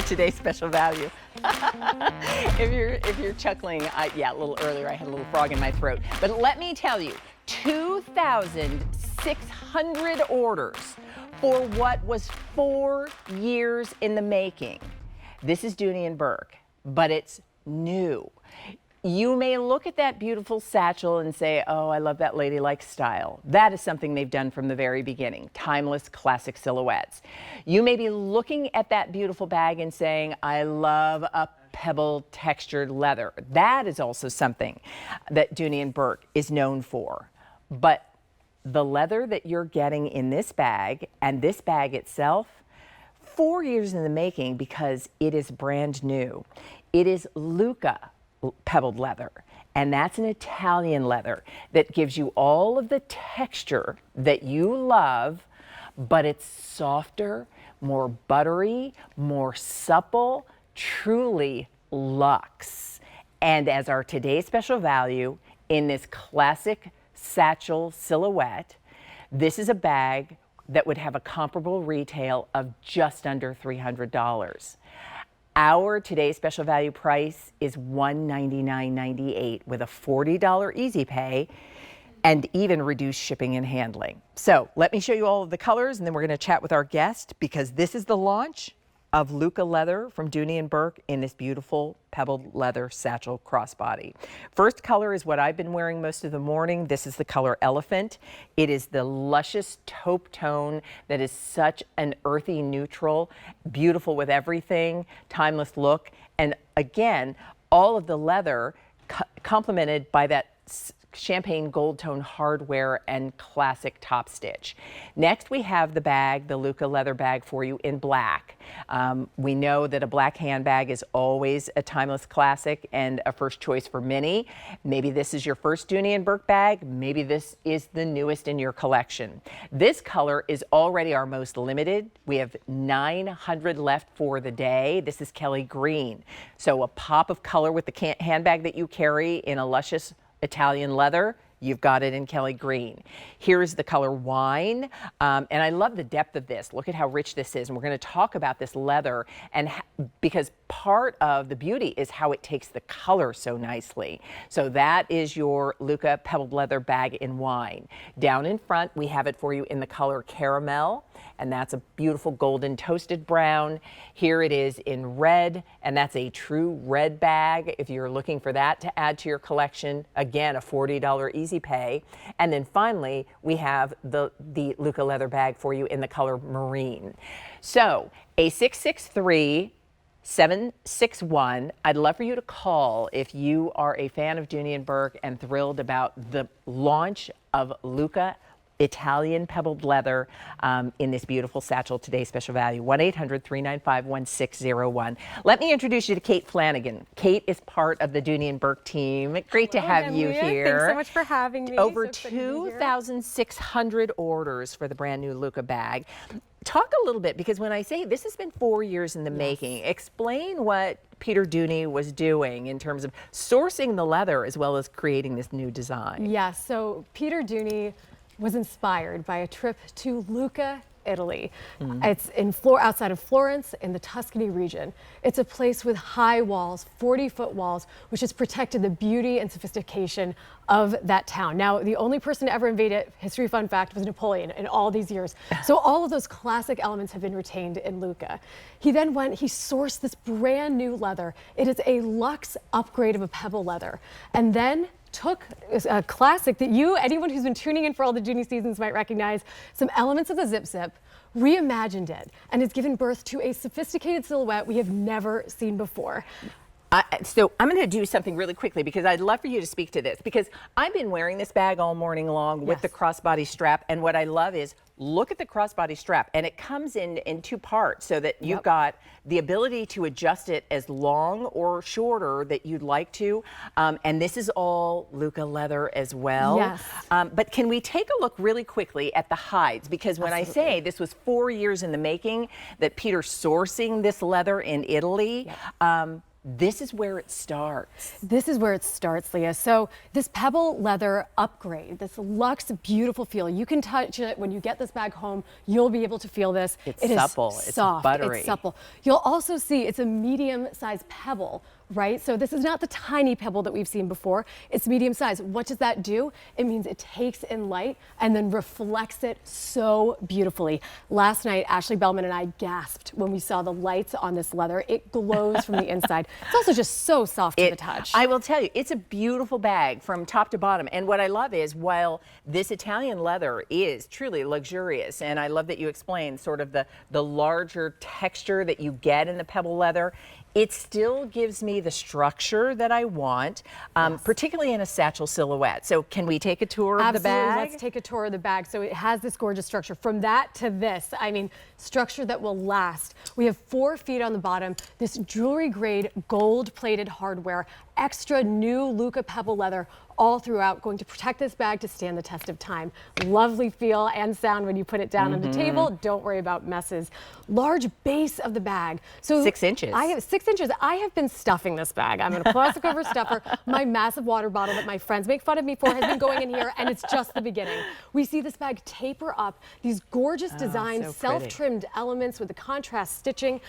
today's special value. If you're chuckling, yeah, a little earlier I had a little frog in my throat. But let me tell you, 2,600 orders for what was 4 years in the making. This is Dooney and Bourke, but it's new. You may look at that beautiful satchel and say, oh, I love that ladylike style. That is something they've done from the very beginning, timeless classic silhouettes. You may be looking at that beautiful bag and saying, I love a pebble textured leather. That is also something that Dooney and Bourke is known for. But the leather that you're getting in this bag and this bag itself, 4 years in the making because it is brand new. It is Lucca pebbled leather, and that's an Italian leather that gives you all of the texture that you love, but it's softer, more buttery, more supple, truly luxe. And as our today's special value in this classic satchel silhouette, this is a bag that would have a comparable retail of just under $300. Our today's special value price is $199.98 with a $40 easy pay and even reduced shipping and handling. So let me show you all of the colors, and then we're going to chat with our guest, because this is the launch of Lucca leather from Dooney and Bourke in this beautiful pebbled leather satchel crossbody. First color is what I've been wearing most of the morning. This is the color Elephant. It is the luscious taupe tone that is such an earthy neutral, beautiful with everything, timeless look. And again, all of the leather complemented by that champagne gold tone hardware and classic top stitch. Next we have the bag, the Lucca leather bag for you in black. We know that a black handbag is always a timeless classic and a first choice for many. Maybe this is your first Dooney and Bourke bag. Maybe this is the newest in your collection. This color is already our most limited. We have 900 left for the day. This is Kelly Green. So a pop of color with the handbag that you carry in a luscious Italian leather, you've got it in Kelly Green. Here's the color Wine, and I love the depth of this. Look at how rich this is, and we're going to talk about this leather, and because part of the beauty is how it takes the color so nicely. So that is your Lucca pebbled leather bag in Wine. Down in front, we have it for you in the color Caramel, and that's a beautiful golden toasted brown. Here it is in red, and that's a true red bag. If you're looking for that to add to your collection, again, a $40 easy pay. And then finally, we have the Lucca leather bag for you in the color Marine. So a 663-761. I'd love for you to call if you are a fan of Dooney and Bourke and thrilled about the launch of Lucca Italian pebbled leather in this beautiful satchel. Today's special value, 1-800-395-1601. Let me introduce you to Kate Flanagan. Kate is part of the Dooney and Bourke team. Great to have you here. Thanks so much for having me. Over 2,600 orders for the brand new Lucca bag. Talk a little bit, because when I say this has been 4 years in the making, explain what Peter Dooney was doing in terms of sourcing the leather as well as creating this new design. Yeah, so Peter Dooney was inspired by a trip to Lucca, Italy. It's outside of Florence in the Tuscany region. It's a place with high walls, 40-foot walls, which has protected the beauty and sophistication of that town. Now, the only person to ever invade it, history fun fact, was Napoleon in all these years. So all of those classic elements have been retained in Lucca. He then he sourced this brand new leather. It is a luxe upgrade of a pebble leather. And then took a classic that anyone who's been tuning in for all the Dooney seasons might recognize, some elements of the zip, reimagined it, and has given birth to a sophisticated silhouette we have never seen before. So I'm going to do something really quickly, because I'd love for you to speak to this, because I've been wearing this bag all morning long with the crossbody strap, and what I love is look at the crossbody strap, and it comes in two parts, so that you've got the ability to adjust it as long or shorter that you'd like to, and this is all Lucca leather as well. Yes. But can we take a look really quickly at the hides, because when I say this was 4 years in the making, that Peter's sourcing this leather in Italy, this is where it starts. This is where it starts, Leah. So this pebble leather upgrade, this luxe, beautiful feel, you can touch it when you get this bag home. You'll be able to feel this. It's it supple, is it's soft, buttery. it's supple. You'll also see it's a medium-sized pebble, right? So this is not the tiny pebble that we've seen before. It's medium size. What does that do? It means it takes in light and then reflects it so beautifully. Last night, Ashley Bellman and I gasped when we saw the lights on this leather. It glows from the inside. It's also just so soft to the touch. I will tell you, it's a beautiful bag from top to bottom. And what I love is, while this Italian leather is truly luxurious, and I love that you explained sort of the larger texture that you get in the pebble leather, it still gives me the structure that I want, particularly in a satchel silhouette. So can we take a tour of the bag? Let's take a tour of the bag. So it has this gorgeous structure. From that to this, I mean, structure that will last. We have 4 feet on the bottom, this jewelry grade gold plated hardware, extra new Lucca Pebble leather all throughout, going to protect this bag to stand the test of time. Lovely feel and sound when you put it down on the table. Don't worry about messes. Large base of the bag. So 6 inches. I have 6 inches. I have been stuffing this bag. I'm in a plastic cover stuffer. My massive water bottle that my friends make fun of me for has been going in here, and it's just the beginning. We see this bag taper up, these gorgeous designs, so self-trimmed elements with the contrast stitching,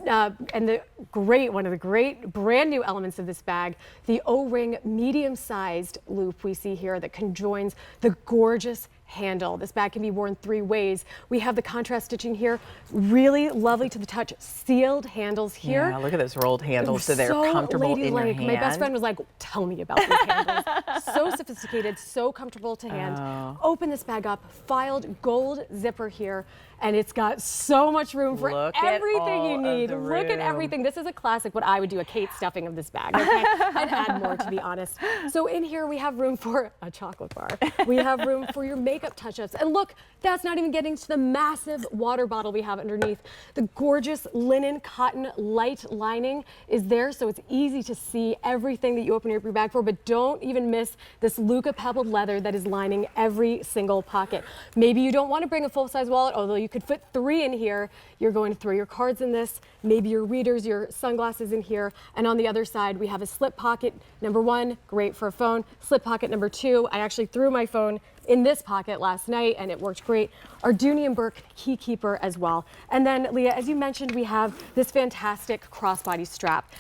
and one of the great brand new elements of this bag, the O-ring medium-sized loop we see here that conjoins the gorgeous handle. This bag can be worn 3 ways. We have the contrast stitching here, really lovely to the touch, sealed handles here. Yeah, look at those rolled handles so they're comfortable in your hand. My best friend was like, tell me about these handles. So sophisticated, so comfortable to hand. Open this bag up, filed gold zipper here, and it's got so much room for everything you need. Look at everything. This is a classic, what I would do, a Kate stuffing of this bag. Okay? I'd add more, to be honest. So in here we have room for a chocolate bar. We have room for your makeup touch-ups. And look, that's not even getting to the massive water bottle we have underneath. The gorgeous linen cotton light lining is there, so it's easy to see everything that you open your bag for, but don't even miss this Lucca pebbled leather that is lining every single pocket. Maybe you don't want to bring a full-size wallet, although you could fit 3 in here. You're going to throw your cards in this, maybe your readers, your sunglasses in here, and on the other side we have a slip pocket. Number 1, great for a phone. Slip pocket number 2, I actually threw my phone in this pocket last night and it worked great. Our Dooney and Bourke key keeper as well. And then Leah, as you mentioned, we have this fantastic crossbody strap.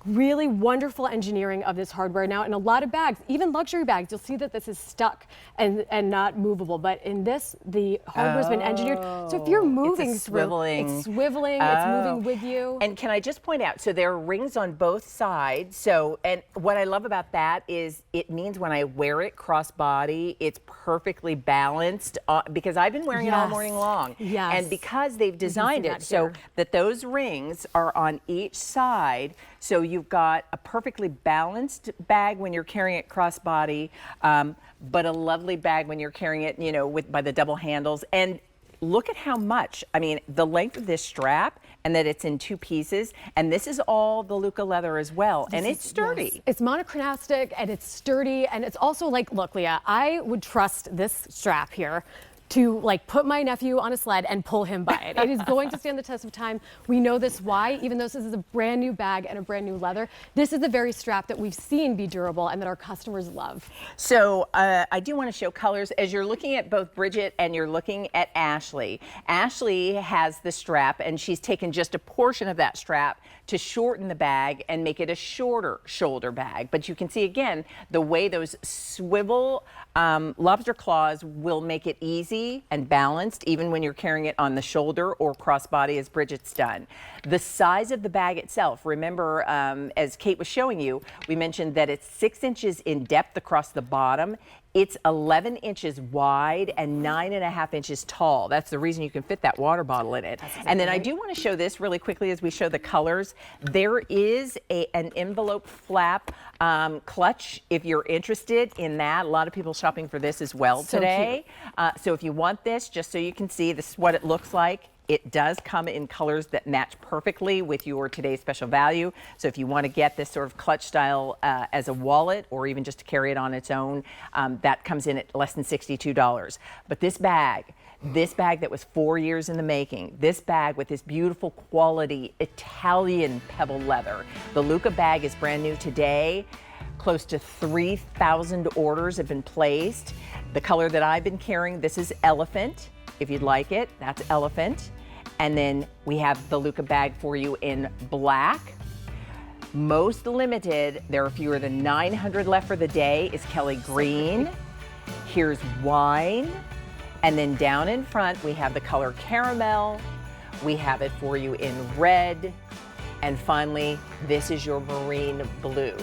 Really wonderful engineering of this hardware now. In a lot of bags, even luxury bags, you'll see that this is stuck and not movable. But in this, the hardware's been engineered. So if you're moving it's swiveling. it's swiveling, it's moving with you. And can I just point out, so there are rings on both sides. So, and what I love about that is it means when I wear it crossbody, it's perfectly balanced because I've been wearing it all morning long. Yes. And because they've designed it so that those rings are on each side, so you've got a perfectly balanced bag when you're carrying it crossbody, but a lovely bag when you're carrying it, you know, by the double handles. And look at how much, I mean, the length of this strap and that it's in 2 pieces. And this is all the Lucca leather as well. And it's sturdy. Yes. It's monochromatic and it's sturdy. And it's also like, look, Leah, I would trust this strap here to like put my nephew on a sled and pull him by it. It is going to stand the test of time. We know this why, even though this is a brand new bag and a brand new leather, this is the very strap that we've seen be durable and that our customers love. So I do want to show colors. As you're looking at both Bridget and you're looking at Ashley, Ashley has the strap and she's taken just a portion of that strap to shorten the bag and make it a shorter shoulder bag. But you can see again, the way those swivel lobster claws will make it easy and balanced even when you're carrying it on the shoulder or crossbody as Bridget's done. The size of the bag itself, remember as Kate was showing you, we mentioned that it's 6 inches in depth across the bottom. It's 11 inches wide and 9.5 inches tall. That's the reason you can fit that water bottle in it. And then I do want to show this really quickly as we show the colors. There is an envelope flap clutch if you're interested in that. A lot of people shopping for this as well today. So if you want this, just so you can see, this is what it looks like. It does come in colors that match perfectly with your today's special value. So if you want to get this sort of clutch style as a wallet or even just to carry it on its own, that comes in at less than $62. But this bag, This bag that was 4 years in the making, this bag with this beautiful quality Italian pebble leather. The Lucca bag is brand new today. Close to 3,000 orders have been placed. The color that I've been carrying, this is elephant. If you'd like it, that's elephant. And then we have the Lucca bag for you in black. Most limited, there are fewer than 900 left for the day, is Kelly Green. Here's wine. And then down in front, we have the color caramel. We have it for you in red. And finally, this is your marine blue.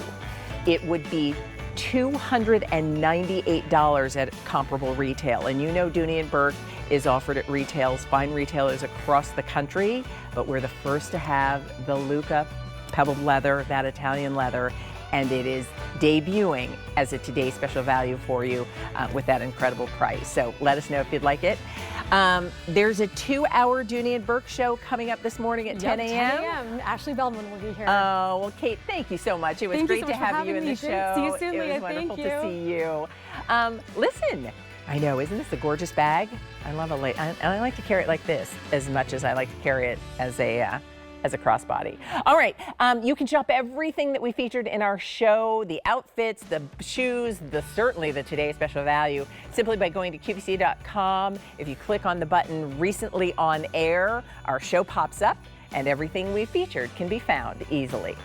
It would be $298 at comparable retail. And you know Dooney and Bourke is offered at retails, fine retailers across the country, but we're the first to have the Lucca Pebble leather, that Italian leather, and it is debuting as a today's special value for you with that incredible price. So let us know if you'd like it. There's a 2-hour Dooney and Bourke show coming up this morning at 10 a.m. 10 a.m. Ashley Bellman will be here. Oh, well, Kate, thank you so much. It was great to have you in the show. See you soon, It was Leah. wonderful Thank to see you. Listen, I know, isn't this a gorgeous bag? I love a I like to carry it like this as much as I like to carry it as a crossbody. All right, you can shop everything that we featured in our show, the outfits, the shoes, certainly the Today Special Value, simply by going to QVC.com. If you click on the button Recently on Air, our show pops up and everything we featured can be found easily.